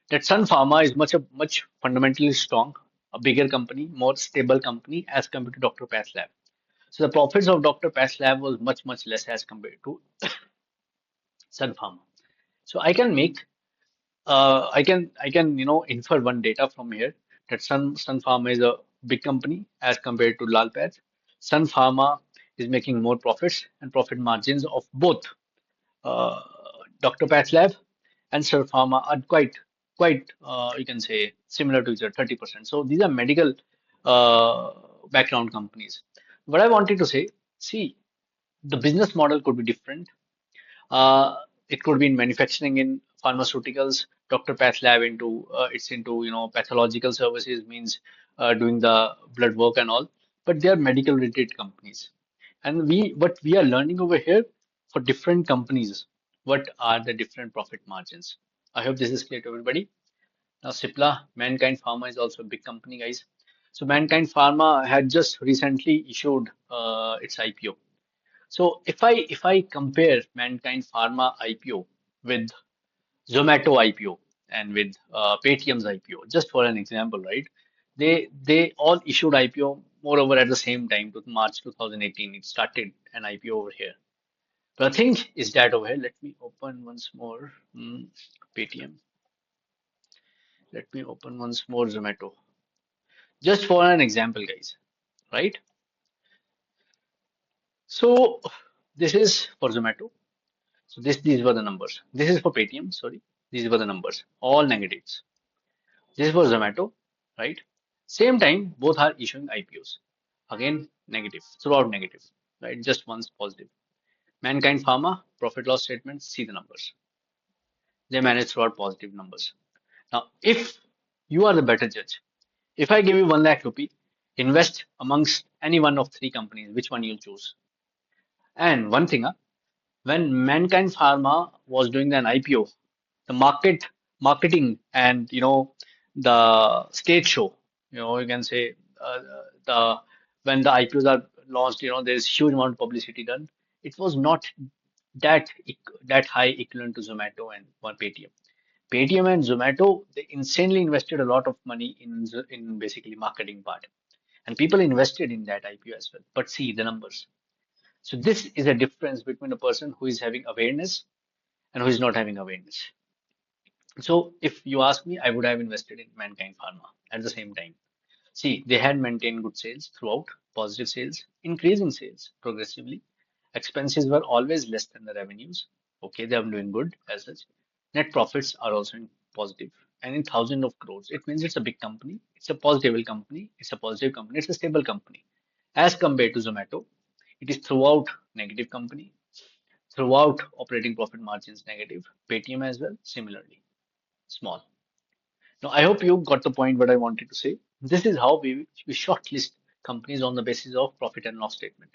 that Sun Pharma is much fundamentally strong, a bigger company, more stable company as compared to Dr. Path Lab. So the profits of Dr. Path Lab was much less as compared to Sun Pharma. So I can infer one data from here that Sun Pharma is a big company as compared to Lal Path. Sun Pharma is making more profits and profit margins of both uh, Dr. Path Lab and Sun Pharma are quite quite, you can say, similar to each other, 30%. So these are medical uh, background companies. What I wanted to say, see, the business model could be different. It could be in manufacturing in pharmaceuticals, Dr. Path Lab into it's into pathological services means doing the blood work and all. But they are medical related companies, and we are learning over here for different companies. What are the different profit margins? I hope this is clear to everybody. Now, Cipla, Mankind Pharma is also a big company, guys. So Mankind Pharma had just recently issued its IPO. So if I compare Mankind Pharma IPO with Zomato IPO and with Paytm's IPO, just for an example, right? They all issued IPO moreover at the same time, to March 2018. It started an IPO over here. The thing is that over here, let me open once more Paytm. Let me open once more Zomato. Just for an example, guys, right? So this is for Zomato. So these were the numbers. This is for Paytm, sorry. These were the numbers, all negatives. This is for Zomato, right? Same time, both are issuing IPOs. Again, negative, throughout negative, right? Just once positive. Mankind Pharma, profit loss statement, see the numbers. They manage throughout positive numbers. Now, if you are the better judge, if I give you 1 lakh rupee, invest amongst any one of three companies, which one you'll choose? And one thing, when Mankind Pharma was doing an IPO, the marketing and the stage show, you can say the when the IPOs are launched, there's huge amount of publicity done. It was not that high equivalent to Zomato and one Paytm. Paytm and Zomato, they insanely invested a lot of money in basically marketing part, and people invested in that IPO as well. But see the numbers. So this is a difference between a person who is having awareness and who is not having awareness. So if you ask me, I would have invested in Mankind Pharma at the same time. See, they had maintained good sales throughout, positive sales, increasing sales progressively. Expenses were always less than the revenues. Okay, they are doing good as such. Net profits are also in positive and in thousands of crores. It means it's a big company. It's a positive company. It's a positive company. It's a stable company. As compared to Zomato, it is throughout negative company, throughout operating profit margins negative. Paytm as well, similarly small. Now, I hope you got the point what I wanted to say. This is how we shortlist companies on the basis of profit and loss statement.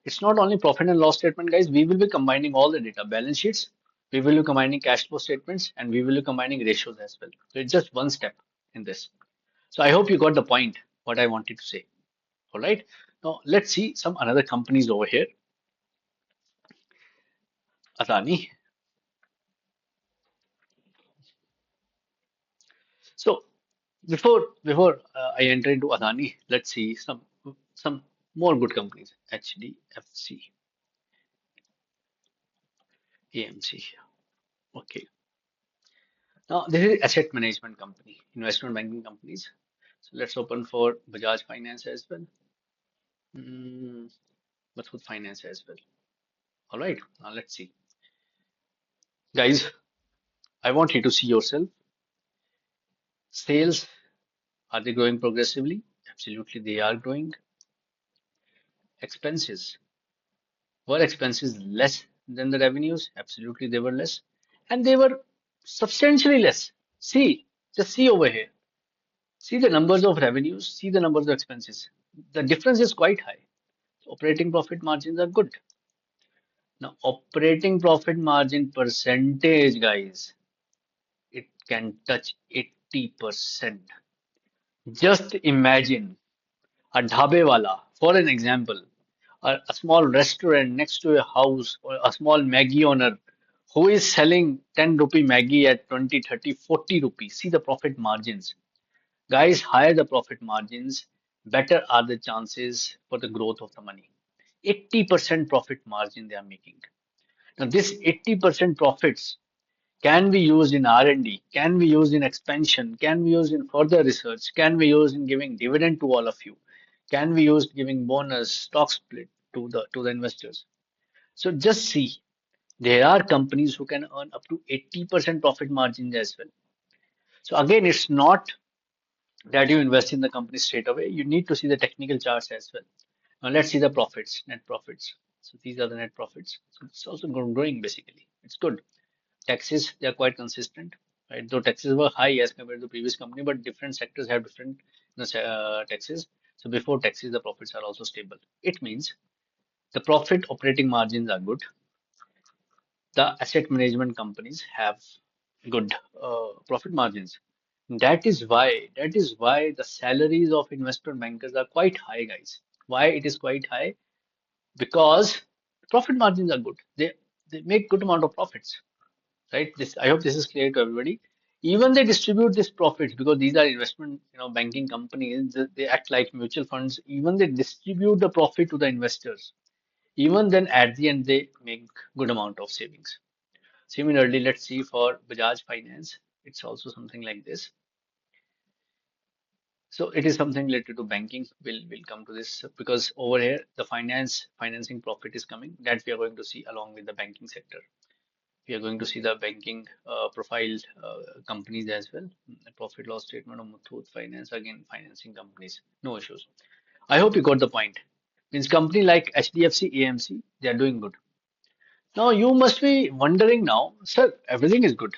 It's not only profit and loss statement, guys. We will be combining all the data, balance sheets, we will be combining cash flow statements, and we will be combining ratios as well. So it's just one step in this. So I hope you got the point what I wanted to say. All right. Now let's see some another companies over here. Adani. So before I enter into Adani, let's see some more good companies. HDFC, AMC. Okay. Now this is asset management company, investment banking companies. So let's open for Bajaj Finance as well. Mm, Muthoot Finance as well. All right. Now let's see, guys. I want you to see yourself. Sales, are they growing progressively? Absolutely, they are growing. Expenses, were expenses less than the revenues? Absolutely, they were less. And they were substantially less. See, just see over here. See the numbers of revenues, see the numbers of expenses. The difference is quite high. Operating profit margins are good. Now, operating profit margin percentage, guys, it can touch 80%. Just imagine a dhabe wala, for an example, a small restaurant next to a house or a small Maggie owner who is selling 10 rupee Maggie at 20, 30, 40 rupees. See the profit margins. Guys, higher the profit margins, better are the chances for the growth of the money. 80% profit margin they are making. Now, this 80% profits can be used in R&D, can be used in expansion, can be used in further research, can be used in giving dividend to all of you, can be used giving bonus, stock split to the investors. So just see, there are companies who can earn up to 80% profit margins as well. So again, it's not that you invest in the company straight away. You need to see the technical charts as well. Now let's see the profits, net profits. So these are the net profits. So it's also growing basically. It's good. Taxes, they are quite consistent, right? Though taxes were high as compared to the previous company, but different sectors have different taxes. So before taxes, the profits are also stable. It means the profit operating margins are good. The asset management companies have good profit margins. That is why the salaries of investment bankers are quite high, guys. Why it is quite high? Because profit margins are good. They make good amount of profits, right? This I hope this is clear to everybody. Even they distribute this profits because these are investment, banking companies. They act like mutual funds. Even they distribute the profit to the investors. Even then, at the end, they make good amount of savings. Similarly, let's see for Bajaj Finance. It's also something like this. So it is something related to banking. We'll come to this because over here the financing profit is coming that we are going to see along with the banking sector. We are going to see the banking profile companies as well. The profit loss statement of Muthoot Finance, again financing companies, no issues. I hope you got the point. Means company like HDFC, AMC, they are doing good. Now you must be wondering now, sir, everything is good.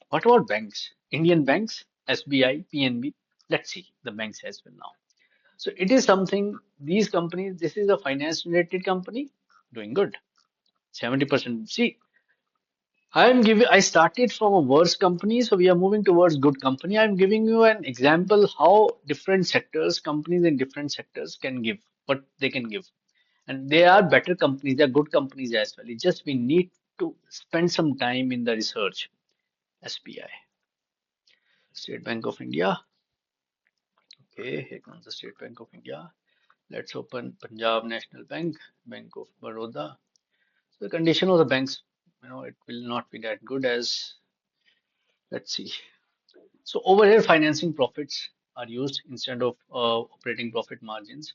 What about banks? Indian banks, SBI, PNB. Let's see the banks as well now. So it is something, these companies, this is a finance related company doing good. 70%. See, I started from a worse company, so we are moving towards good company. I'm giving you an example how different sectors, companies in different sectors can give what they can give. And they are better companies, they are good companies as well. It's just we need to spend some time in the research. SBI, State Bank of India. Okay, here comes the State Bank of India. Let's open Punjab National Bank, Bank of Baroda. So the condition of the banks, it will not be that good as, let's see. So over here, financing profits are used instead of operating profit margins.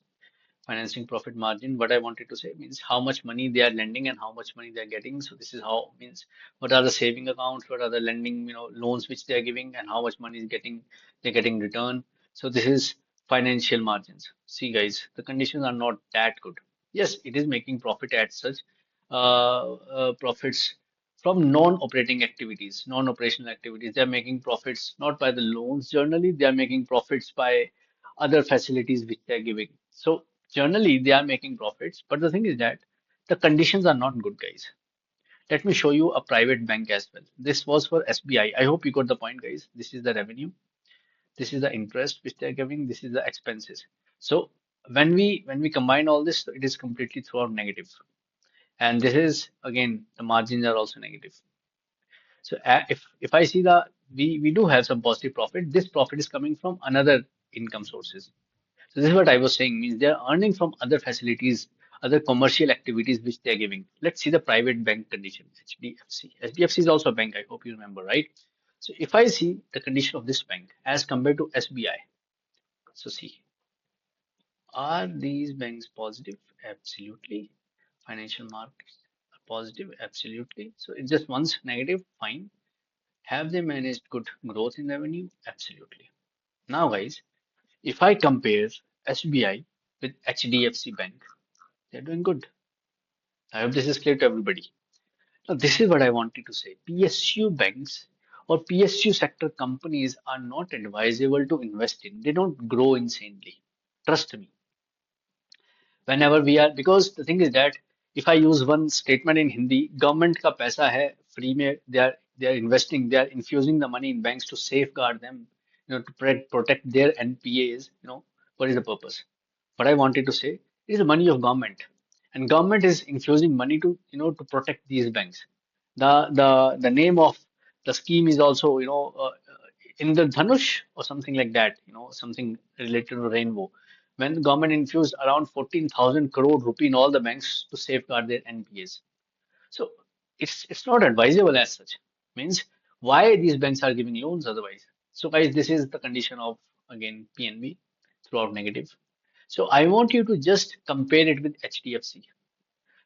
Financing profit margin, what I wanted to say means how much money they are lending and how much money they are getting. So this is how means what are the saving accounts, what are the lending, loans which they are giving and how much money is getting they're getting return. So this is financial margins. See guys, the conditions are not that good. Yes, it is making profit at such profits from non-operating activities, non-operational activities. They are making profits not by the loans generally, they are making profits by other facilities which they are giving. So generally, they are making profits, but the thing is that the conditions are not good, guys. Let me show you a private bank as well. This was for SBI. I hope you got the point, guys. This is the revenue. This is the interest which they're giving. This is the expenses. So when we combine all this, it is completely throughout negative. And this is again the margins are also negative. So if I see we do have some positive profit. This profit is coming from another income sources. So this is what I was saying means they're earning from other facilities, other commercial activities which they're giving. Let's see the private bank condition, HDFC. HDFC is also a bank, I hope you remember, right? So if I see the condition of this bank as compared to SBI, so see, are these banks positive? Absolutely. Financial markets are positive? Absolutely. So it's just once negative, fine. Have they managed good growth in revenue? Absolutely. Now, guys, if I compare SBI with HDFC Bank, they're doing good. I hope this is clear to everybody. Now, this is what I wanted to say. PSU banks or PSU sector companies are not advisable to invest in. They don't grow insanely. Trust me. Whenever we are, because the thing is that if I use one statement in Hindi, government का पैसा है free में they are investing, they are infusing the money in banks to safeguard them, to protect their NPAs. What is the purpose? What I wanted to say is the money of government, and government is infusing money to to protect these banks. The name of the scheme is also in the Dhanush or something like that. Something related to rainbow. When the government infused around 14,000 crore rupee in all the banks to safeguard their NPAs. So it's not advisable as such. Means why these banks are giving loans otherwise. So guys, this is the condition of again PNB throughout negative. So I want you to just compare it with HDFC.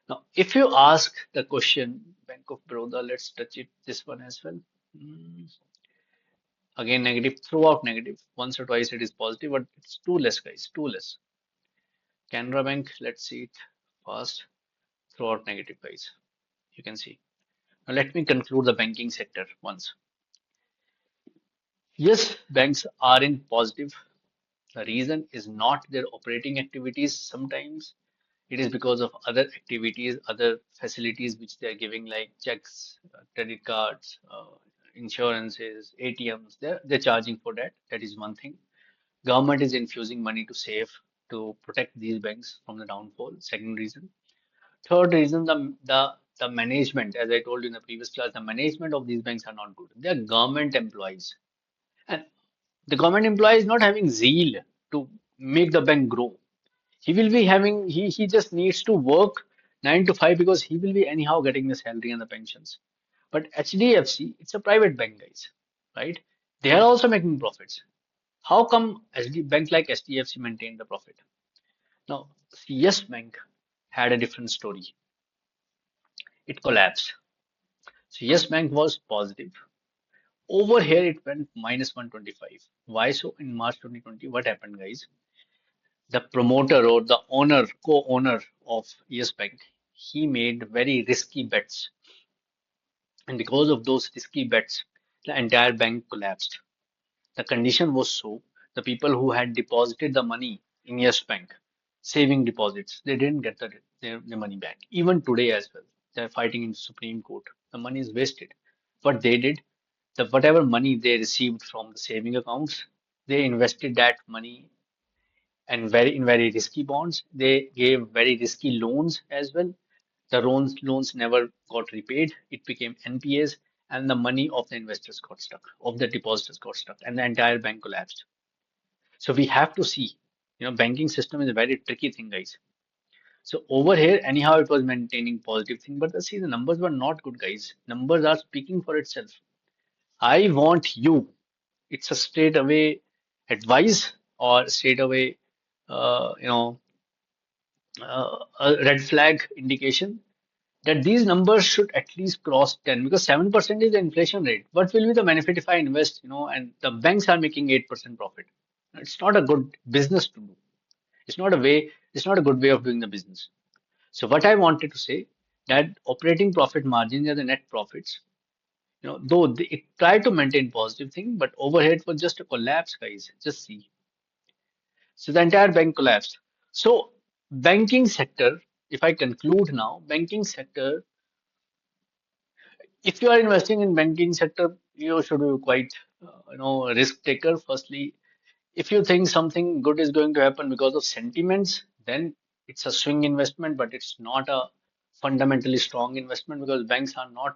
Now, if you ask the question, Bank of Baroda, let's touch it this one as well. Hmm. Again, negative, throughout negative. Once or twice it is positive, but it's too less, guys, too less. Canara Bank, let's see it fast. Throughout negative, guys. You can see. Now let me conclude the banking sector once. Yes, banks are in positive. The reason is not their operating activities. Sometimes it is because of other activities, other facilities which they are giving, like checks, credit cards, insurances, ATMs. They're charging for that. That is one thing. Government is infusing money to save, to protect these banks from the downfall. Second reason. Third reason, the management, as I told you in the previous class, the management of these banks are not good. They are government employees, and the government employee is not having zeal to make the bank grow. He will be having he just needs to work 9 to 5 because he will be anyhow getting the salary and the pensions. But HDFC, it's a private bank, guys, right? They are also making profits. How come SD bank like HDFC maintained the profit? Now, Yes Bank had a different story. It collapsed. So Yes Bank was positive. Over here, it went minus 125. Why so? In March 2020, what happened, guys? The promoter or the owner, co-owner of Yes Bank, he made very risky bets. And because of those risky bets, the entire bank collapsed. The condition was so the people who had deposited the money in Yes Bank, saving deposits, they didn't get their money back. Even today as well, they're fighting in Supreme Court. The money is wasted. What they did, the whatever money they received from the saving accounts, they invested that money and very risky bonds. They gave very risky loans as well. The loans never got repaid. It became NPAs, and the money of the investors got stuck, of the depositors got stuck, and the entire bank collapsed. So we have to see, banking system is a very tricky thing, guys. So over here, anyhow, it was maintaining positive thing, but see, the numbers were not good, guys. Numbers are speaking for itself. I want you. It's a straight away advice or straight away, uh, you know, a red flag indication that these numbers should at least cross 10 because 7% is the inflation rate. What will be the benefit if I invest, and the banks are making 8% profit? It's not a good business to do. It's not a good way of doing the business. So what I wanted to say that operating profit margins are the net profits. Though it tried to maintain positive thing, but overhead was just a collapse, guys. Just see. So the entire bank collapsed. So banking sector, if I conclude now, banking sector, if you are investing in banking sector, you should be quite, risk taker. Firstly, if you think something good is going to happen because of sentiments, then it's a swing investment, but it's not a fundamentally strong investment because banks are not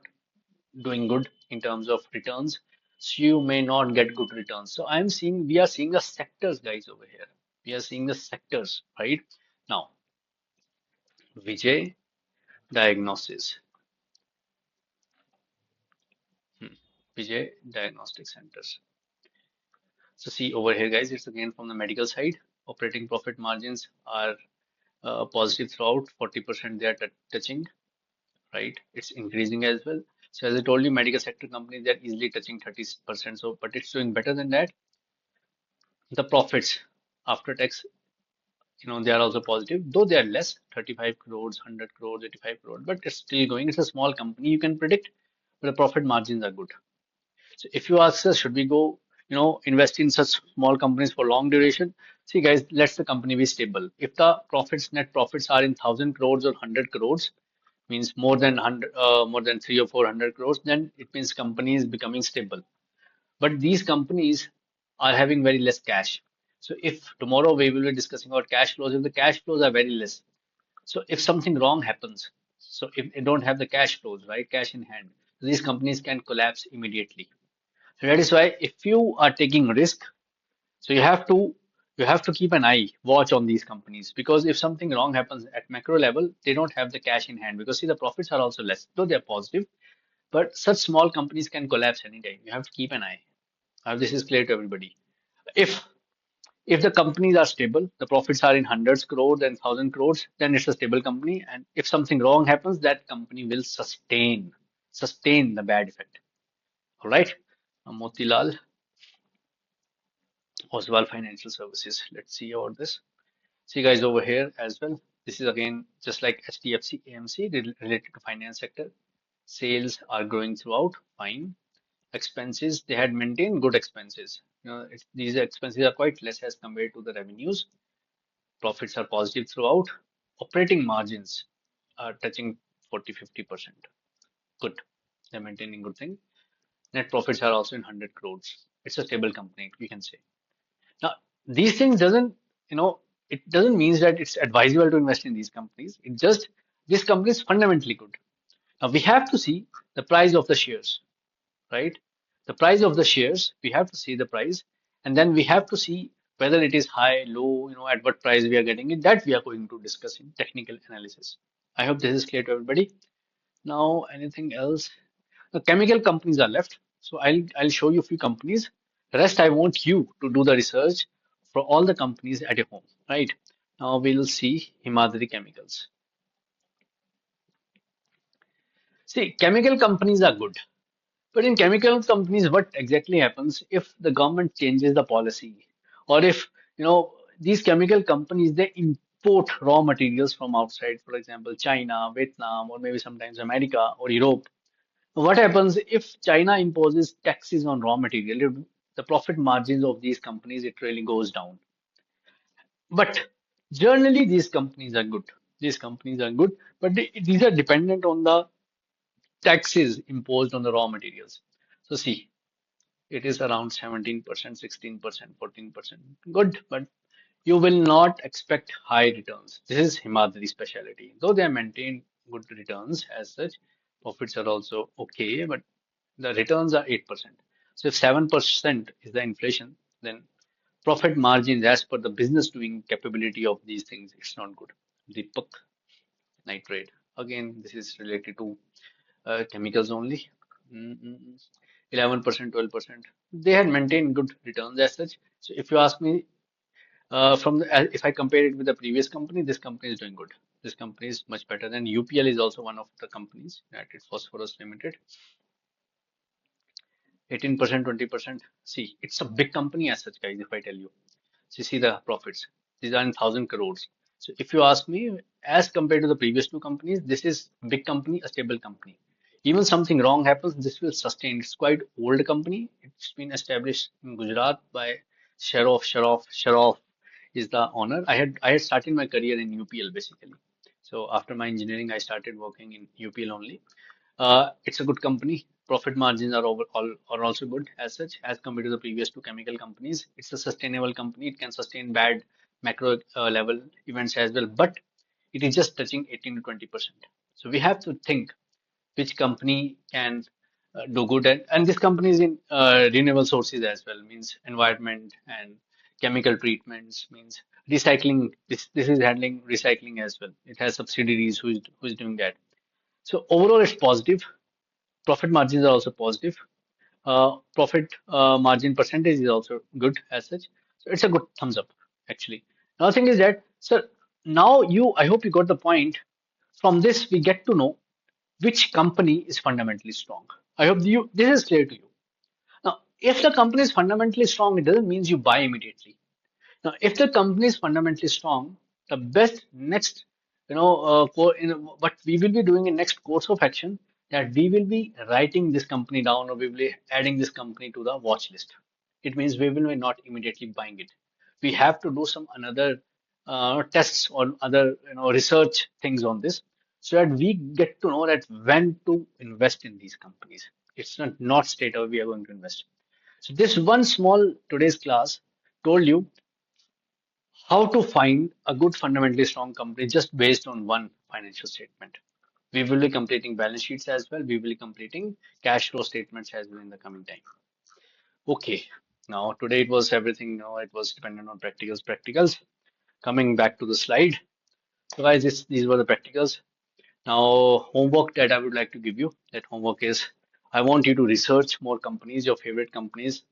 doing good in terms of returns. So you may not get good returns. So we are seeing the sectors, guys, over here. We are seeing the sectors, right? Now, Vijay Diagnosis. Hmm. Vijay Diagnostic Centers. So see over here, guys, it's again from the medical side. Operating profit margins are positive throughout. 40% they are touching, right? It's increasing as well. So as I told you, medical sector companies they're easily touching 30%. So, but it's doing better than that. The profits after tax, they are also positive, though they are less, 35 crores, 100 crores, 85 crores, but it's still going. It's a small company, you can predict, but the profit margins are good. So if you ask us, should we go, invest in such small companies for long duration? See, guys, let the company be stable. If the net profits are in 1,000 crores or 100 crores, means more than 3 or 400 crores, then it means company is becoming stable. But these companies are having very less cash. So if tomorrow we will be discussing about cash flows, if the cash flows are very less, so if something wrong happens, so if they don't have the cash flows, right, cash in hand, these companies can collapse immediately. So that is why if you are taking risk, so you have to keep an eye, watch on these companies because if something wrong happens at macro level, they don't have the cash in hand because see the profits are also less, though they're positive, but such small companies can collapse anytime. You have to keep an eye. This is clear to everybody. If if the companies are stable, the profits are in hundreds crores and 1,000 crores, then it's a stable company. And if something wrong happens, that company will sustain the bad effect. All right, Motilal. Oswald Financial Services. Let's see about this. See guys over here as well. This is again just like HDFC AMC related to finance sector. Sales are growing throughout, fine. Expenses, they had maintained good expenses. These expenses are quite less as compared to the revenues. Profits are positive throughout. Operating margins are touching 40-50%. Good. They're maintaining good thing. Net profits are also in 100 crores. It's a stable company, we can say. Now, these things doesn't, you know, it doesn't mean that it's advisable to invest in these companies. It just, this company is fundamentally good. Now, we have to see the price of the shares, right? The price of the shares, we have to see the price, and then we have to see whether it is high, low, at what price we are getting it. That we are going to discuss in technical analysis. I hope this is clear to everybody. Now, anything else? The chemical companies are left. So I'll show you a few companies. The rest I want you to do the research for all the companies at your home, right? Now we'll see Himadri Chemicals. See, chemical companies are good. But in chemical companies, what exactly happens if the government changes the policy, or if these chemical companies they import raw materials from outside, for example, China, Vietnam, or maybe sometimes America or Europe. What happens if China imposes taxes on raw material? The profit margins of these companies it really goes down. But generally, these companies are good. These companies are good, but these are dependent on the taxes imposed on the raw materials. So see, it is around 17%, 16%, 14%. Good, but you will not expect high returns. This is Himadri specialty. Though they maintain good returns as such, profits are also okay, but the returns are 8%. So if 7% is the inflation, then profit margins as per the business doing capability of these things, it's not good. Deepak nitrate. Again, this is related to chemicals only. 11%, 12%. They had maintained good returns as such. So if you ask me, if I compare it with the previous company, this company is doing good. This company is much better than UPL is also one of the companies, United Phosphorus Limited. 18%, 20%. See, it's a big company as such, guys, if I tell you. So you see the profits. These are in 1,000 crores. So if you ask me, as compared to the previous two companies, this is big company, a stable company. Even something wrong happens, this will sustain. It's quite old company. It's been established in Gujarat by Sharoff is the owner. I had started my career in UPL basically. So after my engineering, I started working in UPL only. It's a good company. Profit margins are overall are also good as such as compared to the previous two chemical companies. It's a sustainable company. It can sustain bad macro level events as well, but it is just touching 18 to 20%. So we have to think which company can do good, and this company is in renewable sources as well, means environment and chemical treatments, means recycling. This is handling recycling as well. It has subsidiaries who's doing that. So overall, it's positive. Profit margins are also positive. Profit margin percentage is also good as such. So it's a good thumbs up, actually. Another thing is that, sir, now I hope you got the point. From this, we get to know which company is fundamentally strong. I hope this is clear to you. Now, if the company is fundamentally strong, it doesn't mean you buy immediately. Now, if the company is fundamentally strong, the best next, what we will be doing in next course of action, that we will be writing this company down or we will be adding this company to the watch list. It means we will be not immediately buying it. We have to do some another tests or other research things on this so that we get to know that when to invest in these companies. It's not straight away we are going to invest. So this one small today's class told you how to find a good fundamentally strong company just based on one financial statement. We will be completing balance sheets as well. We will be completing cash flow statements as well in the coming time. Okay. Now today it was everything. It was dependent on practicals. Coming back to the slide. So guys, these were the practicals. Now homework that I would like to give you. That homework is I want you to research more companies, your favorite companies.